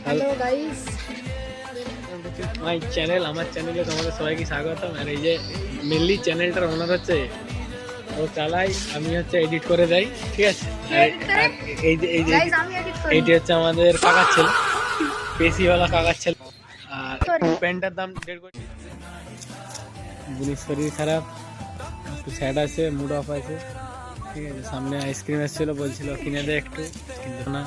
Hello guys, my channel, আমার চ্যানেলে তোমাদের সবাইকে স্বাগতম। আর এই যে মেনলি চ্যানেলটার ওনার হচ্ছে ও চালাই, আমি হচ্ছে এডিট করে দেই, ঠিক আছে। আর এই যে গাইস আমি এডিট করি। এইটি হচ্ছে আমাদের কাকার ছেলে, পেশিওয়ালা কাকার ছেলে। আর প্যান্টটার দাম 1.5 কোটি। বুনির শরীর খারাপ, একটু স্যাড আছে, মুড অফ আছে, ঠিক আছে। সামনে আইসক্রিম এসেছিল, বলছিল কিনে দে একটু, কিন্তু না।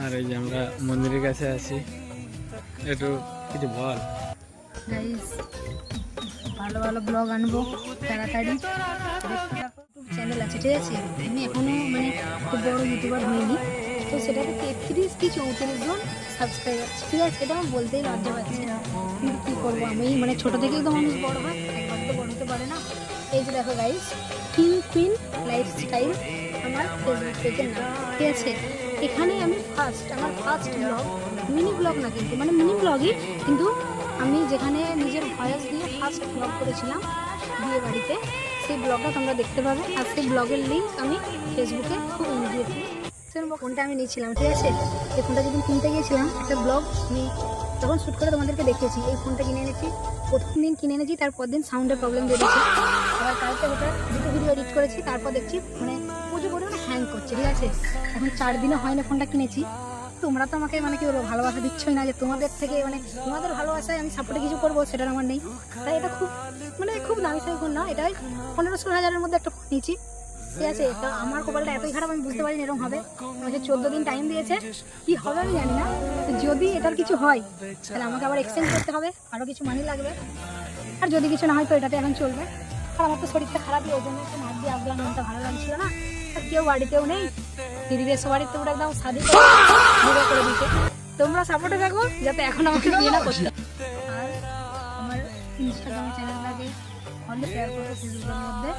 আর এই যে আমরা মন্দিরের কাছে আছি, একটু কিছু বল। গাইস ভালো ভালো ব্লগ আনবো তাড়াতাড়ি। ইউটিউব চ্যানেল আছে, ঠিক আছে। আমি এখনো মানে খুব বড় ইউটিউবার হইনি, তো সেটাতে 33 কি 34 জন সাবস্ক্রাইবার আছে, ঠিক আছে। এটা আমি বলতেই লজ্জা পাচ্ছি, কিন্তু কী করবো, আমি মানে ছোটো থেকেই তো মানুষ বড় হয়, একবার তো বড় হতে পারে না। এই যে দেখো গাইস, কিং কুইন লাইফস্টাইল আমার ফেসবুক পেজের নাম, ঠিক আছে। এখানে আমি আমার ফার্স্ট ব্লগ, মিনি ব্লগ না কিন্তু, মানে মিনি ব্লগই কিন্তু আমি যেখানে নিজের ভয়েস দিয়ে ফার্স্ট ব্লগ করেছিলাম বিয়ে বাড়িতে, সেই ব্লগটা তোমরা দেখতে পাবে। আর সেই ব্লগের লিঙ্ক আমি ফেসবুকে খুব ইমিডিয়েটলি ফোনটা আমি নিয়েছিলাম, ঠিক আছে। এই ফোনটা যখন কিনতে গিয়েছিলাম, একটা ব্লগ আমি তখন শ্যুট করে তোমাদেরকে দেখিয়েছি। এই ফোনটা কিনে এনেছি, প্রথম দিন কিনে এনেছি, তারপর দিন সাউন্ডের প্রবলেম দিয়ে দিয়েছি। আবার কালকে ওটা দুটো ভিডিও এডিট করেছি, তারপর দেখছি মানে প্রচুর পরিমাণে হ্যাং করছে, ঠিক আছে। এখন 4 দিনও হয় না ফোনটা কিনেছি। তোমরা তো আমাকে মানে কি বলবো, ভালোবাসা দিচ্ছই না, যে তোমাদের থেকে মানে তোমাদের ভালোবাসায় আমি সাপোর্টে কিছু করবো সেটা আমার নেই। তাই এটা খুব মানে খুব দামি সাই ফোন না, এটাই 15-16 হাজারের মধ্যে একটা ফোন নিয়েছি, ঠিক আছে। তা আমার কপালটা এতই খারাপ, আমি বুঝতে পারিনি এরকম হবে। আমাকে 14 দিন টাইম দিয়েছে, কি হবে আমি জানি না। যদি এটার কিছু হয় তাহলে আমাকে আবার এক্সচেঞ্জ করতে হবে, আরও কিছু মানি লাগবে। আর যদি কিছু না হয় তো এটাতে এখন চলবে। আর আমার তো শরীরটা খারাপই, ওই জন্য একটু মাছ দিয়ে আসলাম, মনটা ভালো লাগছিল না। আর কেউ বাড়িতেও নেই, দিদিদের সবারই তো ওটা একদম শাদি করে দিতে। তোমরা সাপোর্টে থাকো যাতে এখন আমাকে বিয়ে না করতে। আর আমার ইনস্টাগ্রাম চ্যানেলটাকে ফলো শেয়ার করো ফেসবুকের মধ্যে।